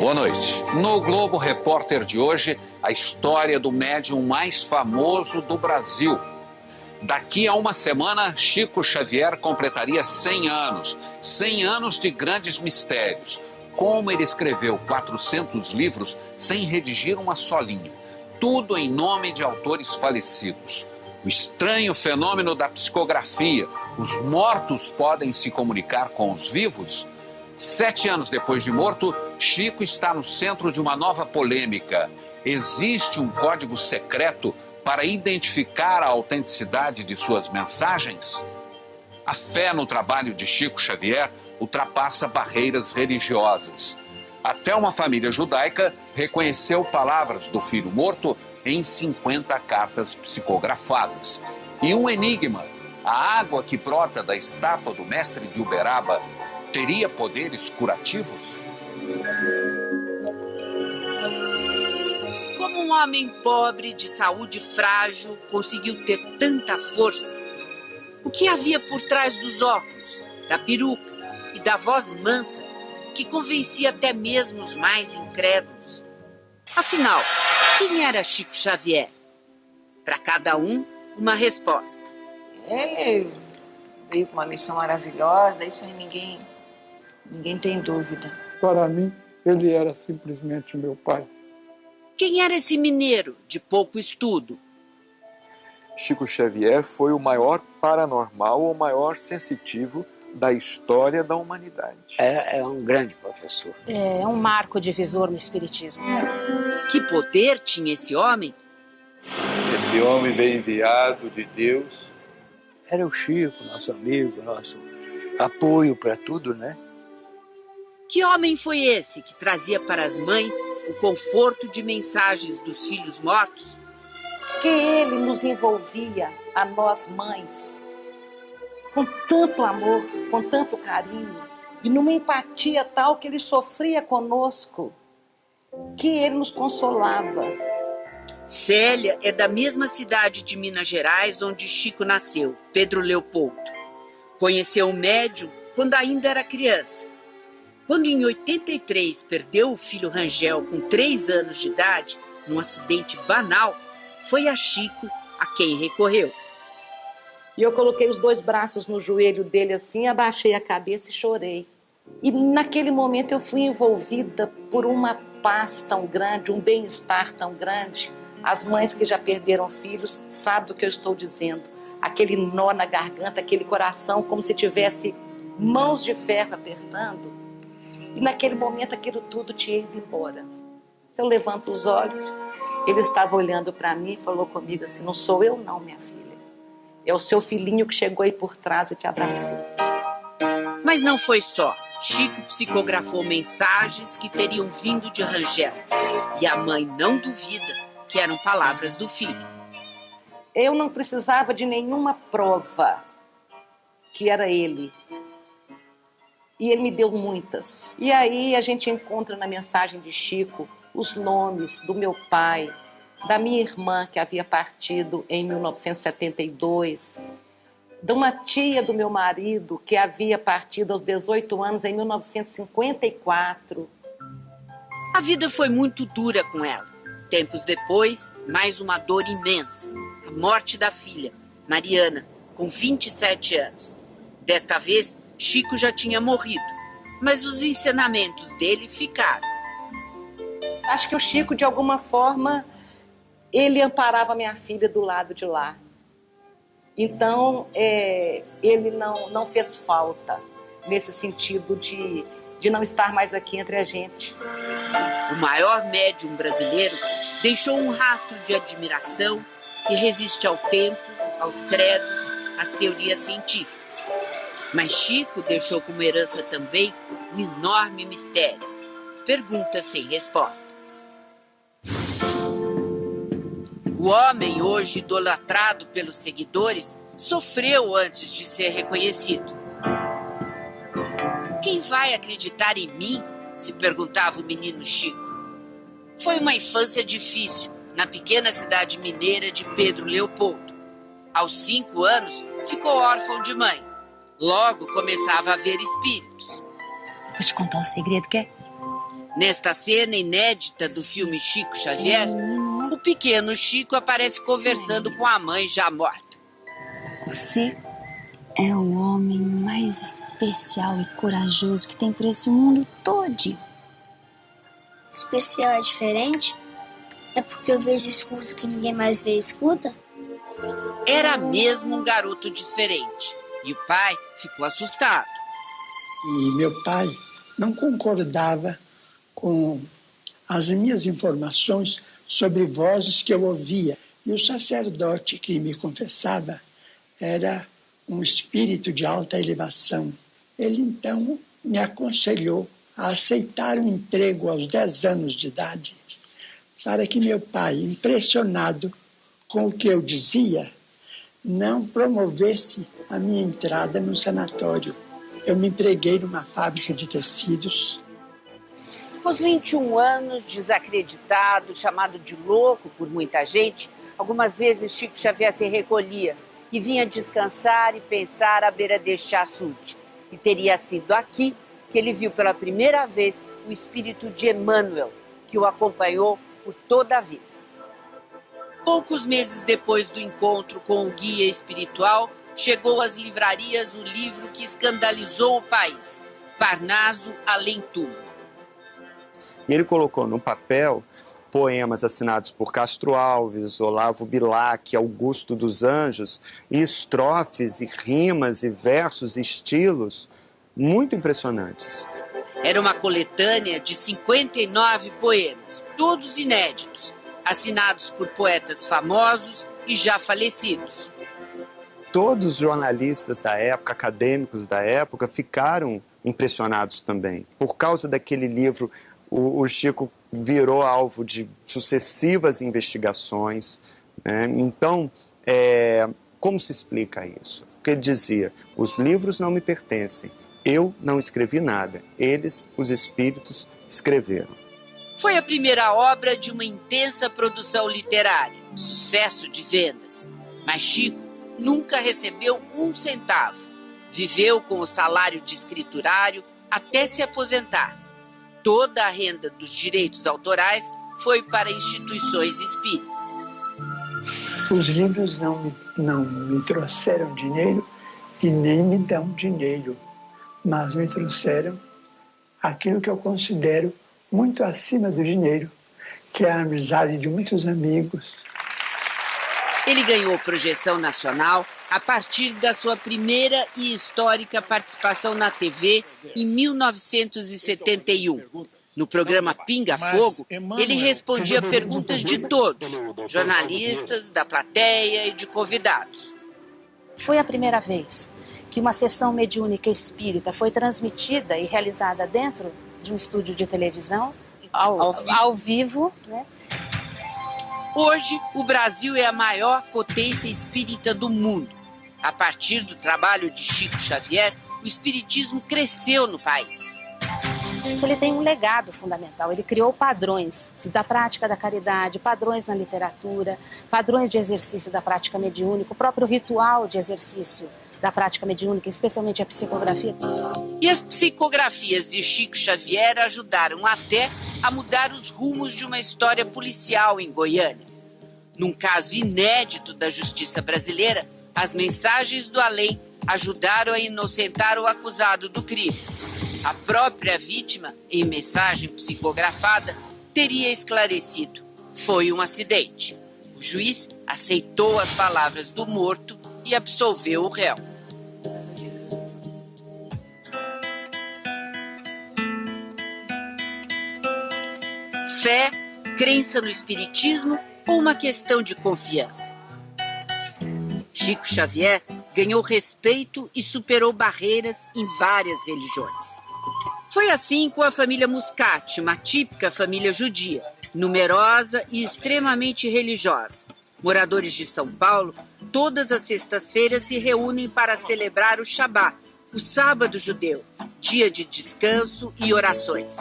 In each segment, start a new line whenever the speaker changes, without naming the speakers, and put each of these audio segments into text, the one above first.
Boa noite. No Globo Repórter de hoje, a história do médium mais famoso do Brasil. Daqui a uma semana, Chico Xavier completaria 100 anos. 100 anos de grandes mistérios. Como ele escreveu 400 livros sem redigir uma só linha. Tudo em nome de autores falecidos. O estranho fenômeno da psicografia. Os mortos podem se comunicar com os vivos? 7 anos depois de morto, Chico está no centro de uma nova polêmica. Existe um código secreto para identificar a autenticidade de suas mensagens? A fé no trabalho de Chico Xavier ultrapassa barreiras religiosas. Até uma família judaica reconheceu palavras do filho morto em 50 cartas psicografadas. E um enigma: a água que brota da estátua do mestre de Uberaba teria poderes curativos?
Como um homem pobre, de saúde frágil, conseguiu ter tanta força? O que havia por trás dos óculos, da peruca e da voz mansa que convencia até mesmo os mais incrédulos? Afinal, quem era Chico Xavier? Para cada um, uma resposta.
Ele veio com uma missão maravilhosa, isso aí ninguém tem dúvida.
Para mim, ele era simplesmente meu pai.
Quem era esse mineiro de pouco estudo?
Chico Xavier foi o maior paranormal, o maior sensitivo da história da humanidade.
É um grande professor.
É um marco divisor no espiritismo.
Que poder tinha esse homem?
Esse homem veio enviado de Deus.
Era o Chico, nosso amigo, nosso apoio para tudo, né?
Que homem foi esse que trazia para as mães o conforto de mensagens dos filhos mortos?
Que ele nos envolvia, a nós mães, com tanto amor, com tanto carinho, e numa empatia tal que ele sofria conosco, que ele nos consolava.
Célia é da mesma cidade de Minas Gerais onde Chico nasceu, Pedro Leopoldo. Conheceu o médium quando ainda era criança. Quando em 83 perdeu o filho Rangel com 3 anos de idade, num acidente banal, foi a Chico a quem recorreu.
E eu coloquei os 2 braços no joelho dele assim, abaixei a cabeça e chorei. E naquele momento eu fui envolvida por uma paz tão grande, um bem-estar tão grande. As mães que já perderam filhos sabem do que eu estou dizendo. Aquele nó na garganta, aquele coração como se tivesse mãos de ferro apertando. E naquele momento aquilo tudo tinha ido embora. Se eu levanto os olhos, ele estava olhando para mim e falou comigo assim: não sou eu não, minha filha. É o seu filhinho que chegou aí por trás e te abraçou.
Mas não foi só. Chico psicografou mensagens que teriam vindo de Rangel. E a mãe não duvida que eram palavras do filho.
Eu não precisava de nenhuma prova que era ele. E ele me deu muitas. E aí a gente encontra na mensagem de Chico os nomes do meu pai, da minha irmã que havia partido em 1972, de uma tia do meu marido que havia partido aos 18 anos em 1954.
A vida foi muito dura com ela. Tempos depois, mais uma dor imensa. A morte da filha, Mariana, com 27 anos. Desta vez, Chico já tinha morrido, mas os ensinamentos dele ficaram.
Acho que o Chico, de alguma forma, ele amparava minha filha do lado de lá. Então, ele não fez falta nesse sentido de não estar mais aqui entre a gente.
O maior médium brasileiro deixou um rastro de admiração que resiste ao tempo, aos credos, às teorias científicas. Mas Chico deixou como herança também um enorme mistério. Perguntas sem respostas. O homem, hoje idolatrado pelos seguidores, sofreu antes de ser reconhecido. Quem vai acreditar em mim? Se perguntava o menino Chico. Foi uma infância difícil na pequena cidade mineira de Pedro Leopoldo. Aos 5 anos, ficou órfão de mãe. Logo começava a ver espíritos.
Vou te contar um segredo, quer?
Nesta cena inédita do filme Chico Xavier, o pequeno Chico aparece conversando com a mãe já morta.
Você é o homem mais especial e corajoso que tem por esse mundo todo.
Especial é diferente? É porque eu vejo e escuto que ninguém mais vê e escuta?
Era mesmo um garoto diferente. E o pai ficou assustado.
E meu pai não concordava com as minhas informações sobre vozes que eu ouvia. E o sacerdote que me confessava era um espírito de alta elevação. Ele, então, me aconselhou a aceitar um emprego aos 10 anos de idade, para que meu pai, impressionado com o que eu dizia, não promovesse a minha entrada no sanatório. Eu me empreguei numa fábrica de tecidos.
Aos 21 anos, desacreditado, chamado de louco por muita gente, algumas vezes Chico Xavier se recolhia e vinha descansar e pensar à beira deste açude. E teria sido aqui que ele viu pela primeira vez o espírito de Emmanuel, que o acompanhou por toda a vida. Poucos meses depois do encontro com o guia espiritual, chegou às livrarias o livro que escandalizou o país, Parnaso Além Túmulo.
E ele colocou no papel poemas assinados por Castro Alves, Olavo Bilac, Augusto dos Anjos, e estrofes, e rimas, e versos, e estilos muito impressionantes.
Era uma coletânea de 59 poemas, todos inéditos, assinados por poetas famosos e já falecidos.
Todos os jornalistas da época, acadêmicos da época, ficaram impressionados também. Por causa daquele livro, o Chico virou alvo de sucessivas investigações, né? Então, como se explica isso? Porque ele dizia, os livros não me pertencem, eu não escrevi nada, eles, os espíritos, escreveram.
Foi a primeira obra de uma intensa produção literária, sucesso de vendas. Mas Chico nunca recebeu um centavo. Viveu com o salário de escriturário até se aposentar. Toda a renda dos direitos autorais foi para instituições espíritas.
Os livros não me trouxeram dinheiro e nem me dão dinheiro, mas me trouxeram aquilo que eu considero muito acima do dinheiro, que é a amizade de muitos amigos.
Ele ganhou projeção nacional a partir da sua primeira e histórica participação na TV em 1971. No programa Pinga Fogo, ele respondia perguntas de todos, jornalistas, da plateia e de convidados.
Foi a primeira vez que uma sessão mediúnica espírita foi transmitida e realizada dentro de um estúdio de televisão, ao vivo, né?
Hoje, o Brasil é a maior potência espírita do mundo. A partir do trabalho de Chico Xavier, o espiritismo cresceu no país.
Ele tem um legado fundamental. Ele criou padrões da prática da caridade, padrões na literatura, padrões de exercício da prática mediúnica, o próprio ritual de exercício da prática mediúnica, especialmente a psicografia.
E as psicografias de Chico Xavier ajudaram até a mudar os rumos de uma história policial em Goiânia. Num caso inédito da justiça brasileira, as mensagens do além ajudaram a inocentar o acusado do crime. A própria vítima, em mensagem psicografada, teria esclarecido: foi um acidente. O juiz aceitou as palavras do morto e absolveu o réu. Fé, crença no espiritismo ou uma questão de confiança? Chico Xavier ganhou respeito e superou barreiras em várias religiões. Foi assim com a família Muscati, uma típica família judia, numerosa e extremamente religiosa. Moradores de São Paulo, todas as sextas-feiras se reúnem para celebrar o Shabat, o sábado judeu, dia de descanso e orações.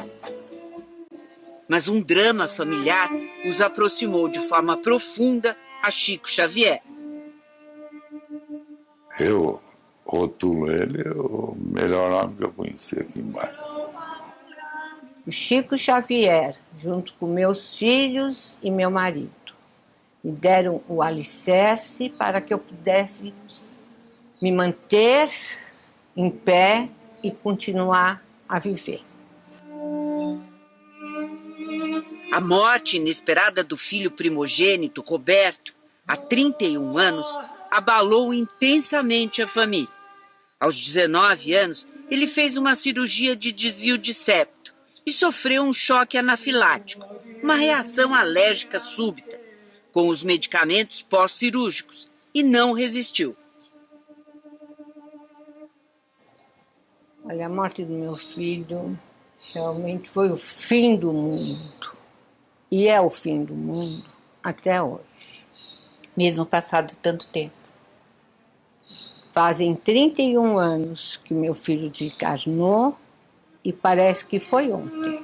Mas um drama familiar os aproximou de forma profunda a Chico Xavier.
Eu rotulo ele o melhor homem que eu conheci aqui embaixo.
o Chico Xavier, junto com meus filhos e meu marido, me deram o alicerce para que eu pudesse me manter em pé e continuar a viver.
A morte inesperada do filho primogênito, Roberto, há 31 anos, abalou intensamente a família. Aos 19 anos, ele fez uma cirurgia de desvio de septo e sofreu um choque anafilático, uma reação alérgica súbita, com os medicamentos pós-cirúrgicos, e não resistiu.
Olha, a morte do meu filho realmente foi o fim do mundo. E é o fim do mundo até hoje.
Mesmo passado tanto tempo.
Fazem 31 anos que meu filho desencarnou e parece que foi ontem.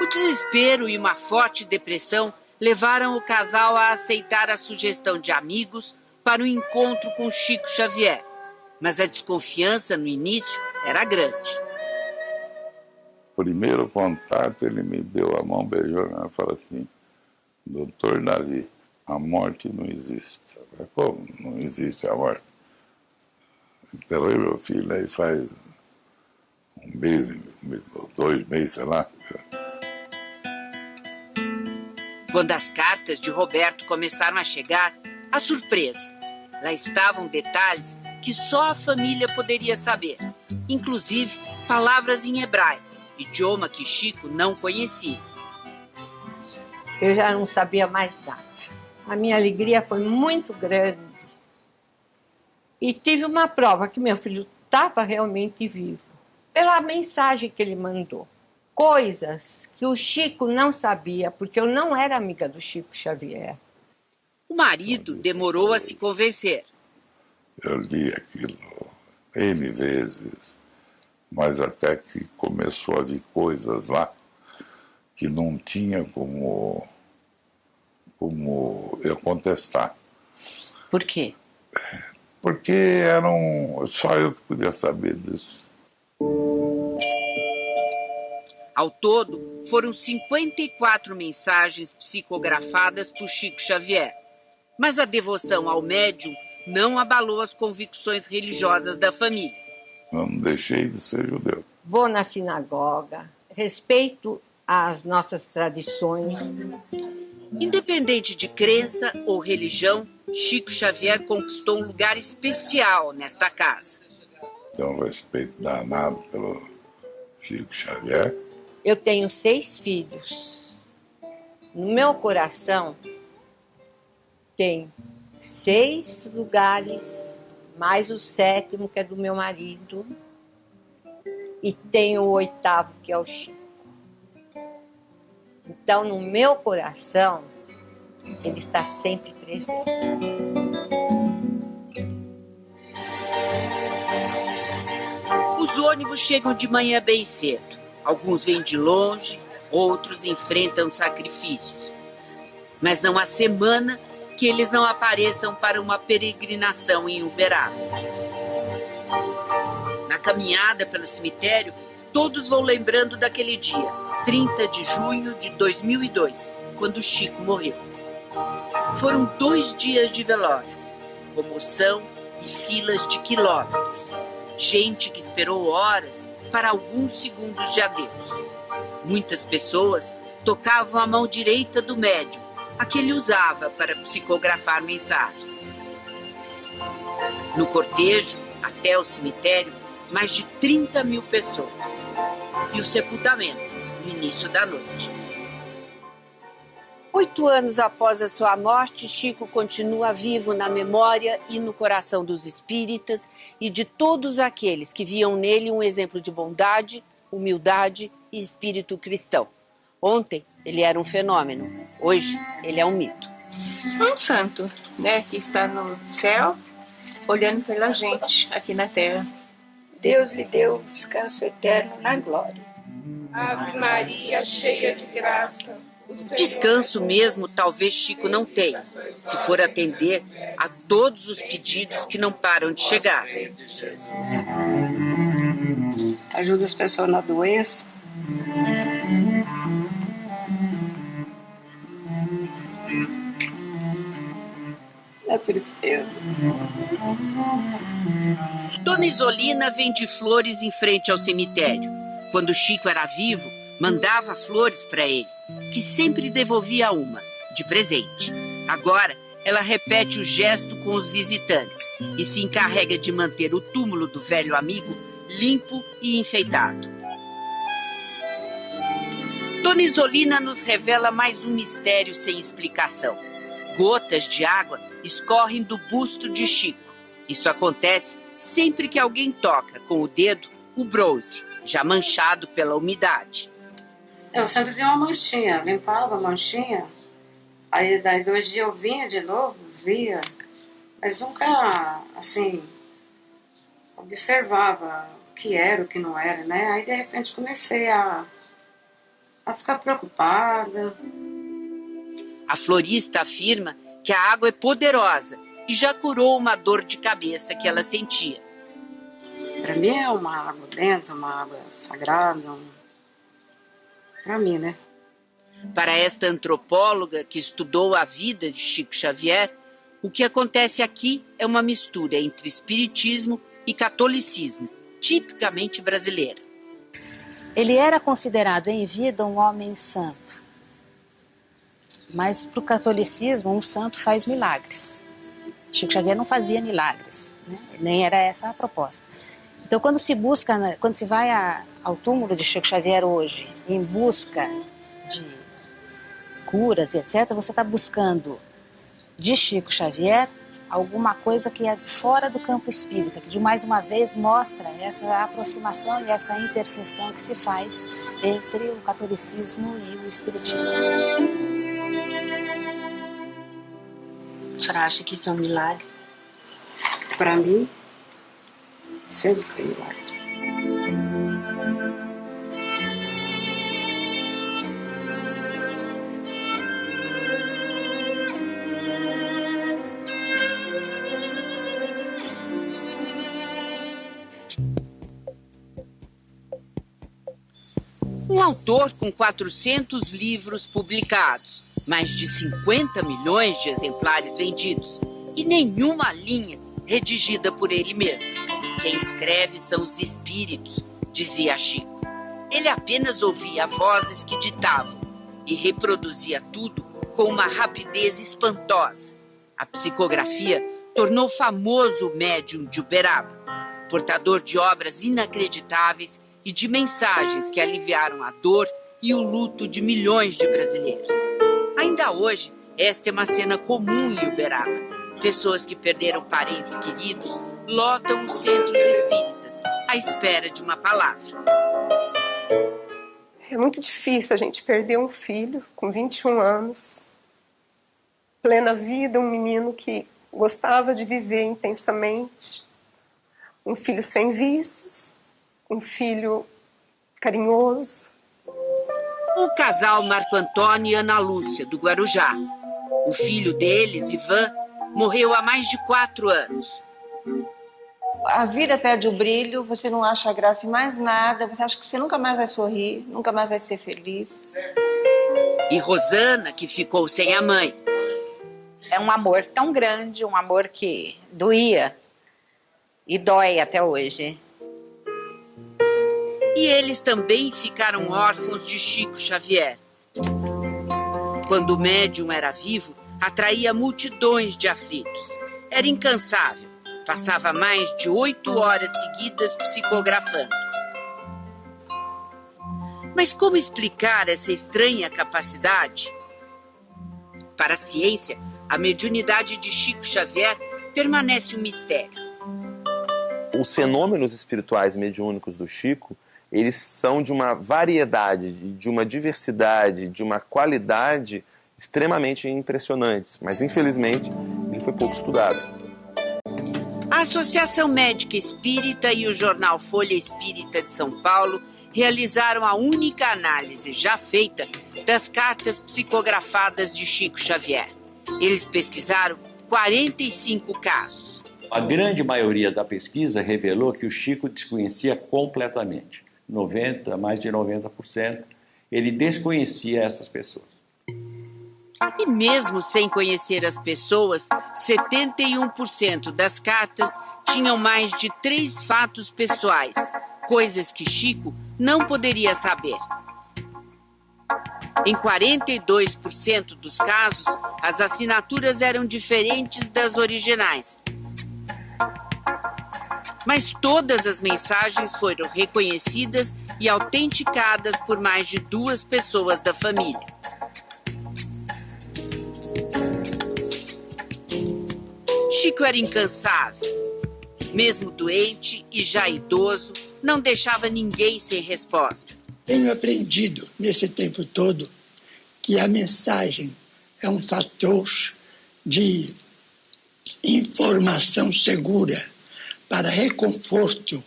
O desespero e uma forte depressão levaram o casal a aceitar a sugestão de amigos para o encontro com Chico Xavier. Mas a desconfiança no início era grande.
Primeiro contato, ele me deu a mão, beijou e falou assim: Doutor Davi, a morte não existe. Eu falei, como não existe a morte? Enterrei meu filho aí faz um mês, 2 meses, sei lá.
Quando as cartas de Roberto começaram a chegar, a surpresa. Lá estavam detalhes que só a família poderia saber, inclusive palavras em hebraico, idioma que Chico não conhecia.
Eu já não sabia mais nada. A minha alegria foi muito grande. E tive uma prova que meu filho estava realmente vivo, pela mensagem que ele mandou. Coisas que o Chico não sabia, porque eu não era amiga do Chico Xavier.
O marido demorou a se convencer.
Eu li aquilo N vezes, mas até que começou a vir coisas lá que não tinha como eu contestar.
Por quê?
Porque só eu que podia saber disso.
Ao todo, foram 54 mensagens psicografadas por Chico Xavier. Mas a devoção ao médium não abalou as convicções religiosas da família.
Eu não deixei de ser judeu.
Vou na sinagoga, respeito as nossas tradições.
Independente de crença ou religião, Chico Xavier conquistou um lugar especial nesta casa.
Tenho um respeito danado pelo Chico Xavier.
Eu tenho 6 filhos. No meu coração tem 6 lugares, mais o 7º, que é do meu marido, e tem o 8º, que é o Chico. Então, no meu coração, ele está sempre presente.
Os ônibus chegam de manhã bem cedo. Alguns vêm de longe, outros enfrentam sacrifícios. Mas não há semana que eles não apareçam para uma peregrinação em Uberaba. Na caminhada pelo cemitério, todos vão lembrando daquele dia, 30 de junho de 2002, quando Chico morreu. Foram 2 dias de velório, comoção e filas de quilômetros. Gente que esperou horas para alguns segundos de adeus. Muitas pessoas tocavam a mão direita do médium, a que ele usava para psicografar mensagens. No cortejo, até o cemitério, mais de 30 mil pessoas. E o sepultamento, no início da noite. 8 anos após a sua morte, Chico continua vivo na memória e no coração dos espíritas e de todos aqueles que viam nele um exemplo de bondade, humildade e espírito cristão. Ontem, ele era um fenômeno. Hoje, ele é um mito.
Um santo, né, que está no céu, olhando pela gente aqui na terra.
Deus lhe deu descanso eterno na glória.
Ave Maria, cheia de graça,
Descanso mesmo talvez Chico não tenha, se for atender a todos os pedidos que não param de chegar.
Ajuda as pessoas na doença. É tristeza.
Dona Isolina vende flores em frente ao cemitério. Quando Chico era vivo, mandava flores para ele, que sempre devolvia uma, de presente. Agora, ela repete o gesto com os visitantes e se encarrega de manter o túmulo do velho amigo limpo e enfeitado. Dona Isolina nos revela mais um mistério sem explicação. Gotas de água escorrem do busto de Chico. Isso acontece sempre que alguém toca com o dedo o bronze, já manchado pela umidade.
Eu sempre vi uma manchinha, limpava a manchinha. Aí daí 2 dias eu vinha de novo, via, mas nunca, assim, observava o que era, o que não era, né? Aí de repente comecei a ficar preocupada.
A florista afirma que a água é poderosa e já curou uma dor de cabeça que ela sentia.
Para mim é uma água benta, uma água sagrada, para mim, né?
Para esta antropóloga que estudou a vida de Chico Xavier, o que acontece aqui é uma mistura entre espiritismo e catolicismo, tipicamente brasileira.
Ele era considerado em vida um homem santo. Mas para o catolicismo, um santo faz milagres. Chico Xavier não fazia milagres, né? Nem era essa a proposta. Então, quando se busca, quando se vai ao túmulo de Chico Xavier hoje, em busca de curas e etc., você está buscando de Chico Xavier alguma coisa que é fora do campo espírita, que de mais uma vez mostra essa aproximação e essa interseção que se faz entre o catolicismo e o espiritismo.
A senhora acha que isso é um milagre?
Para mim, sempre foi milagre.
Um autor com 400 livros publicados, mais de 50 milhões de exemplares vendidos e nenhuma linha redigida por ele mesmo. Quem escreve são os espíritos, dizia Chico. Ele apenas ouvia vozes que ditavam e reproduzia tudo com uma rapidez espantosa. A psicografia tornou famoso o médium de Uberaba, portador de obras inacreditáveis e de mensagens que aliviaram a dor e o luto de milhões de brasileiros. Ainda hoje, esta é uma cena comum em Uberaba. Pessoas que perderam parentes queridos lotam os centros espíritas à espera de uma palavra.
É muito difícil a gente perder um filho com 21 anos, plena vida, um menino que gostava de viver intensamente, um filho sem vícios, um filho carinhoso.
O casal Marco Antônio e Ana Lúcia, do Guarujá. O filho deles, Ivan, morreu há mais de 4 anos.
A vida perde o brilho, você não acha graça em mais nada, você acha que você nunca mais vai sorrir, nunca mais vai ser feliz.
E Rosana, que ficou sem a mãe.
É um amor tão grande, um amor que doía e dói até hoje.
E eles também ficaram órfãos de Chico Xavier. Quando o médium era vivo, atraía multidões de aflitos. Era incansável, passava mais de 8 horas seguidas psicografando. Mas como explicar essa estranha capacidade? Para a ciência, a mediunidade de Chico Xavier permanece um mistério.
Os fenômenos espirituais mediúnicos do Chico, eles são de uma variedade, de uma diversidade, de uma qualidade extremamente impressionantes, mas infelizmente ele foi pouco estudado.
A Associação Médica Espírita e o jornal Folha Espírita de São Paulo realizaram a única análise já feita das cartas psicografadas de Chico Xavier. Eles pesquisaram 45 casos.
A grande maioria da pesquisa revelou que o Chico desconhecia completamente. Mais de 90%, ele desconhecia essas pessoas.
E mesmo sem conhecer as pessoas, 71% das cartas tinham mais de 3 fatos pessoais, coisas que Chico não poderia saber. Em 42% dos casos, as assinaturas eram diferentes das originais. Mas todas as mensagens foram reconhecidas e autenticadas por mais de 2 pessoas da família. Chico era incansável. Mesmo doente e já idoso, não deixava ninguém sem resposta.
Tenho aprendido nesse tempo todo que a mensagem é um fator de informação segura para reconforto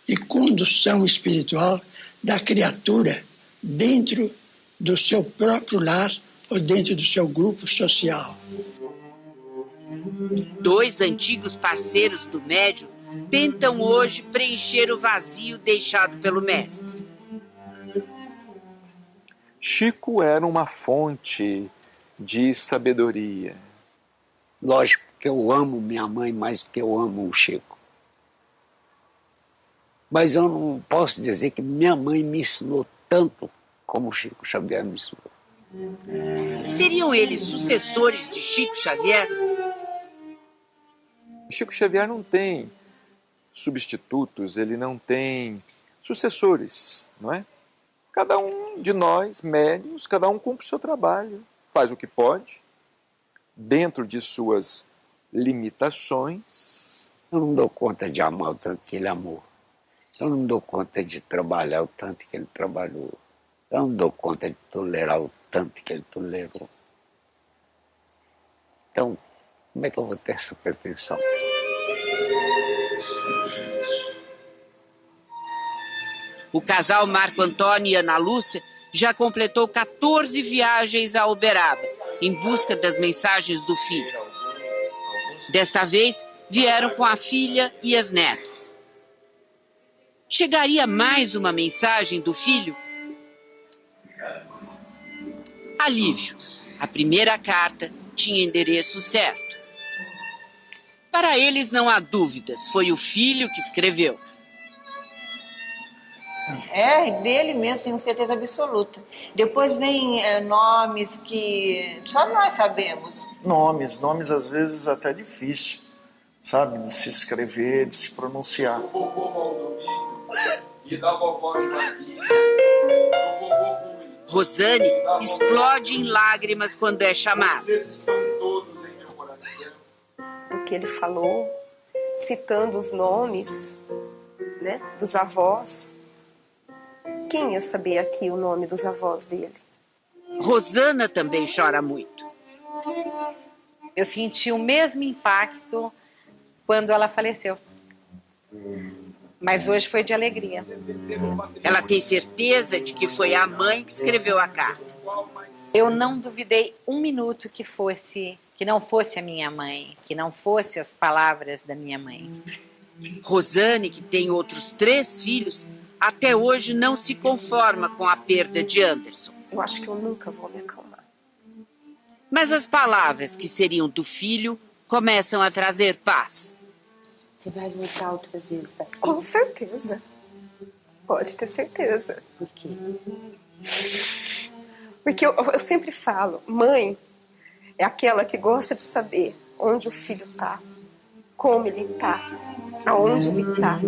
e condução espiritual da criatura dentro do seu próprio lar ou dentro do seu grupo social.
2 antigos parceiros do médium tentam hoje preencher o vazio deixado pelo mestre.
Chico era uma fonte de sabedoria.
Lógico que eu amo minha mãe mais do que eu amo o Chico. Mas eu não posso dizer que minha mãe me ensinou tanto como o Chico Xavier me ensinou.
Seriam eles sucessores de Chico Xavier?
Chico Xavier não tem substitutos, ele não tem sucessores, não é? Cada um de nós, médiuns, cada um cumpre o seu trabalho, faz o que pode, dentro de suas limitações.
Eu não dou conta de amar o tanto que ele amou. Eu não dou conta de trabalhar o tanto que ele trabalhou. Eu não dou conta de tolerar o tanto que ele tolerou. Então, como é que eu vou ter essa pretensão?
O casal Marco Antônio e Ana Lúcia já completou 14 viagens a Uberaba, em busca das mensagens do filho. Desta vez, vieram com a filha e as netas. Chegaria mais uma mensagem do filho? Alívio. A primeira carta tinha endereço certo. Para eles não há dúvidas, foi o filho que escreveu.
É dele mesmo, tenho certeza absoluta. Depois vem nomes que só nós sabemos.
Nomes às vezes até difícil, sabe, de se escrever, de se pronunciar.
Do vovô Valdomiro e da vovó Joaquim, do vovô Rui.
Rosane explode em lágrimas quando é chamada.
Vocês estão todos em meu coração.
Do que ele falou, citando os nomes, né, dos avós. Quem ia saber aqui o nome dos avós dele?
Rosana também chora muito.
Eu senti o mesmo impacto quando ela faleceu. Mas hoje foi de alegria.
Ela tem certeza de que foi a mãe que escreveu a carta.
Eu não duvidei um minuto que não fosse a minha mãe, que não fosse as palavras da minha mãe.
Rosane, que tem outros 3 filhos, até hoje não se conforma com a perda de Anderson.
Eu acho que eu nunca vou me acalmar.
Mas as palavras que seriam do filho começam a trazer paz.
Você vai voltar outras vezes aqui?
Com certeza. Pode ter certeza.
Por quê?
Porque eu sempre falo, mãe é aquela que gosta de saber onde o filho está, como ele está, aonde ele está.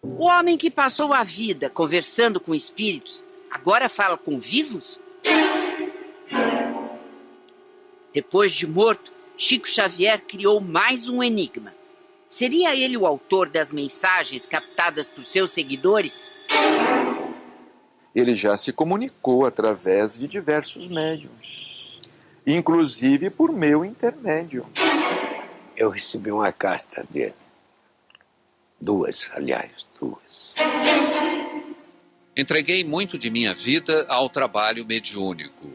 O homem que passou a vida conversando com espíritos, agora fala com vivos? Depois de morto, Chico Xavier criou mais um enigma. Seria ele o autor das mensagens captadas por seus seguidores?
Ele já se comunicou através de diversos médiuns, inclusive por meu intermédio.
Eu recebi uma carta dele. 2, aliás, 2.
Entreguei muito de minha vida ao trabalho mediúnico,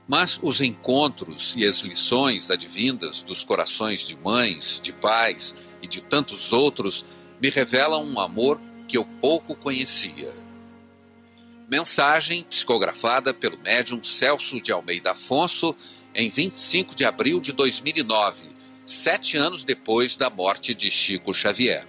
mas os encontros e as lições advindas dos corações de mães, de pais e de tantos outros me revelam um amor que eu pouco conhecia. Mensagem psicografada pelo médium Celso de Almeida Afonso em 25 de abril de 2009, 7 anos depois da morte de Chico Xavier.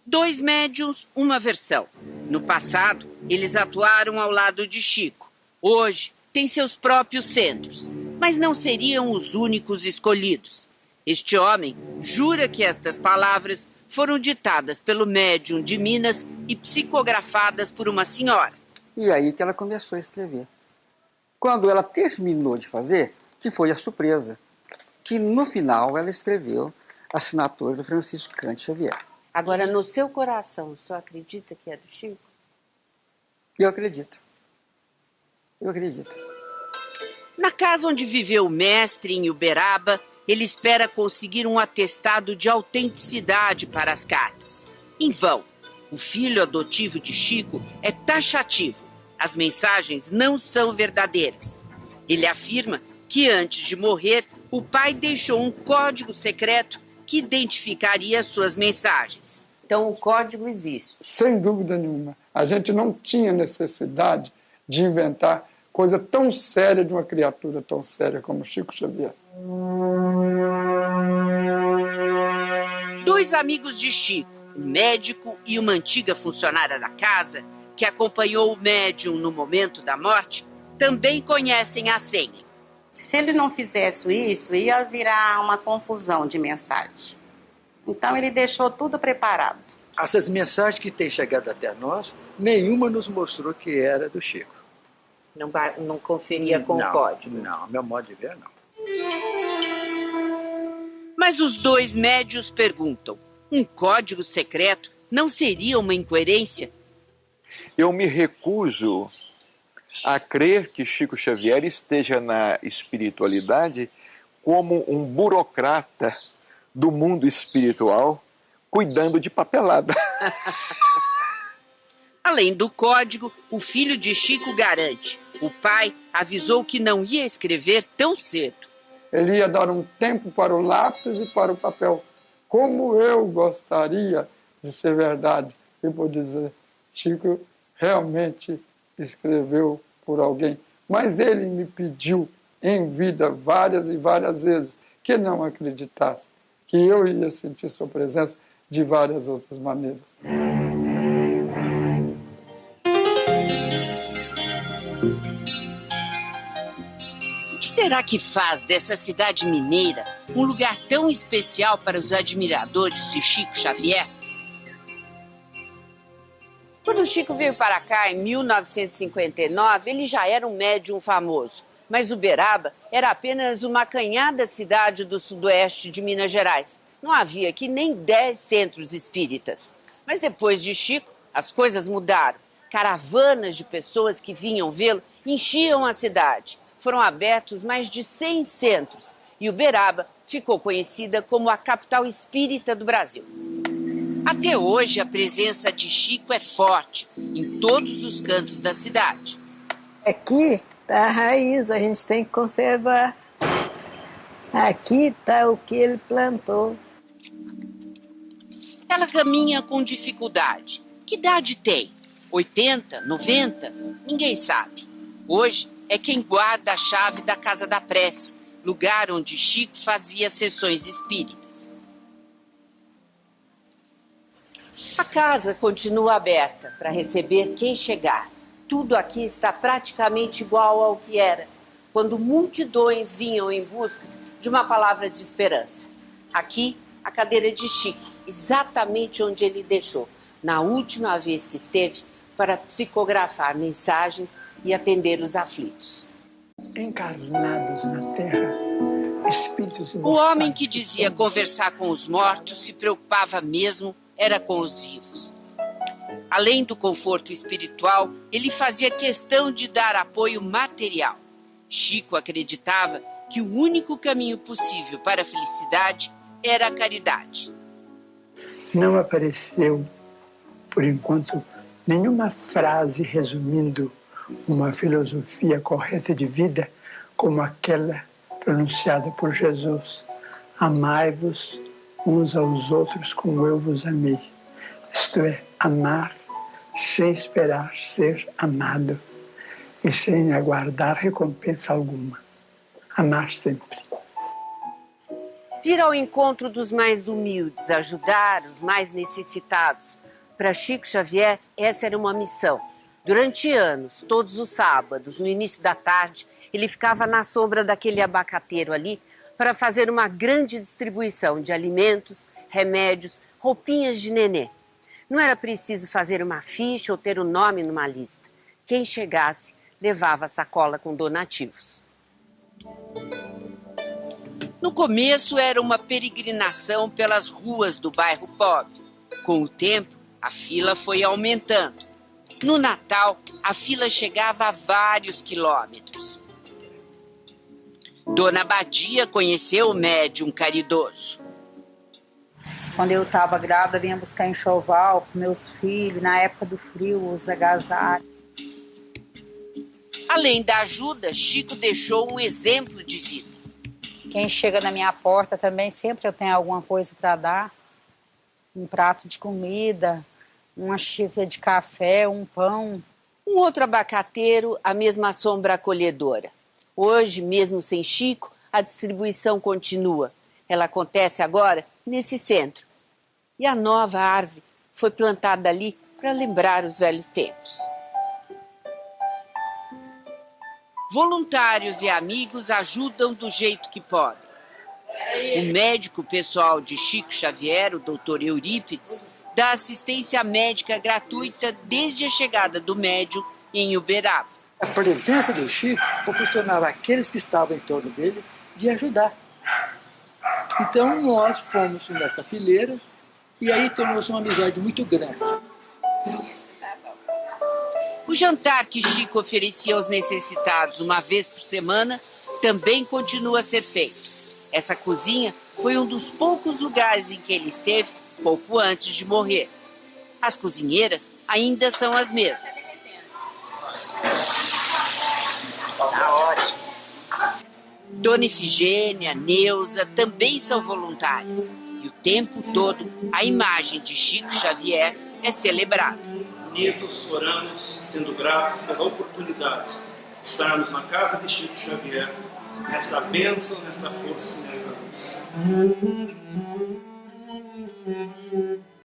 Dois médiuns, uma versão. No passado, eles atuaram ao lado de Chico. Hoje, têm seus próprios centros, mas não seriam os únicos escolhidos. Este homem jura que estas palavras foram ditadas pelo médium de Minas e psicografadas por uma senhora.
E aí que ela começou a escrever. Quando ela terminou de fazer, que foi a surpresa, que no final ela escreveu a assinatura do Francisco Cândido Xavier.
Agora, no seu coração, só acredita que é do Chico?
Eu acredito. Eu acredito.
Na casa onde viveu o mestre, em Uberaba, ele espera conseguir um atestado de autenticidade para as cartas. Em vão. O filho adotivo de Chico é taxativo. As mensagens não são verdadeiras. Ele afirma que antes de morrer, o pai deixou um código secreto que identificaria suas mensagens. Então o código existe.
Sem dúvida nenhuma. A gente não tinha necessidade de inventar coisa tão séria de uma criatura tão séria como Chico Xavier.
Dois amigos de Chico, um médico e uma antiga funcionária da casa, que acompanhou o médium no momento da morte, também conhecem a senha.
Se ele não fizesse isso, ia virar uma confusão de mensagem. Então ele deixou tudo preparado.
Essas mensagens que têm chegado até nós, nenhuma nos mostrou que era do Chico.
Não conferia com o código?
Não, meu modo de ver, não.
Mas os dois médios perguntam, um código secreto não seria uma incoerência?
Eu me recuso a crer que Chico Xavier esteja na espiritualidade como um burocrata do mundo espiritual cuidando de papelada.
Além do código, o filho de Chico garante. O pai avisou que não ia escrever tão cedo.
Ele ia dar um tempo para o lápis e para o papel. Como eu gostaria de ser verdade. E vou dizer, Chico realmente escreveu por alguém. Mas ele me pediu em vida várias e várias vezes que não acreditasse, que eu ia sentir sua presença de várias outras maneiras.
O que será que faz dessa cidade mineira um lugar tão especial para os admiradores de Chico Xavier? Quando Chico veio para cá em 1959, ele já era um médium famoso. Mas Uberaba era apenas uma acanhada cidade do sudoeste de Minas Gerais. Não havia aqui nem 10 centros espíritas. Mas depois de Chico, as coisas mudaram. Caravanas de pessoas que vinham vê-lo enchiam a cidade. Foram abertos mais de 100 centros. E Uberaba ficou conhecida como a capital espírita do Brasil. Até hoje, a presença de Chico é forte em todos os cantos da cidade.
Aqui está a raiz, a gente tem que conservar. Aqui está o que ele plantou.
Ela caminha com dificuldade. Que idade tem? 80? 90? Ninguém sabe. Hoje é quem guarda a chave da Casa da Prece, lugar onde Chico fazia sessões espíritas. A casa continua aberta para receber quem chegar. Tudo aqui está praticamente igual ao que era, quando multidões vinham em busca de uma palavra de esperança. Aqui, a cadeira de Chico, exatamente onde ele deixou, na última vez que esteve, para psicografar mensagens e atender os aflitos.
Encarnados na Terra, espíritos...
O homem que dizia conversar com os mortos se preocupava mesmo era com os vivos. Além do conforto espiritual, ele fazia questão de dar apoio material. Chico acreditava que o único caminho possível para a felicidade era a caridade.
Não apareceu, por enquanto, nenhuma frase resumindo uma filosofia correta de vida como aquela pronunciada por Jesus: amai-vos uns aos outros como eu vos amei. Isto é, amar sem esperar ser amado e sem aguardar recompensa alguma. Amar sempre.
Ir ao encontro dos mais humildes, ajudar os mais necessitados. Para Chico Xavier, essa era uma missão. Durante anos, todos os sábados, no início da tarde, ele ficava na sombra daquele abacateiro ali para fazer uma grande distribuição de alimentos, remédios, roupinhas de nenê. Não era preciso fazer uma ficha ou ter o nome numa lista. Quem chegasse levava a sacola com donativos.
No começo era uma peregrinação pelas ruas do bairro pobre. Com o tempo, a fila foi aumentando. No Natal, a fila chegava a vários quilômetros. Dona Badia conheceu o médium caridoso.
Quando eu estava grávida, vinha buscar enxoval para meus filhos, na época do frio, os agasalhos.
Além da ajuda, Chico deixou um exemplo de vida.
Quem chega na minha porta também, sempre eu tenho alguma coisa para dar. Um prato de comida, uma xícara de café, um pão.
Um outro abacateiro, a mesma sombra acolhedora. Hoje, mesmo sem Chico, a distribuição continua. Ela acontece agora nesse centro. E a nova árvore foi plantada ali para lembrar os velhos tempos. Voluntários e amigos ajudam do jeito que podem. O médico pessoal de Chico Xavier, o Dr. Eurípides, dá assistência médica gratuita desde a chegada do médium em Uberaba.
A presença do Chico proporcionava àqueles que estavam em torno dele de ajudar. Então nós fomos nessa fileira e aí tornou-se uma amizade muito grande.
O jantar que Chico oferecia aos necessitados uma vez por semana também continua a ser feito. Essa cozinha foi um dos poucos lugares em que ele esteve pouco antes de morrer. As cozinheiras ainda são as mesmas.
Tá ótimo.
Dona Ifigênia, Neuza também são voluntárias. E o tempo todo a imagem de Chico Xavier é celebrada.
Unidos, oramos, sendo gratos pela oportunidade de estarmos na casa de Chico Xavier, nesta bênção, nesta força e nesta luz.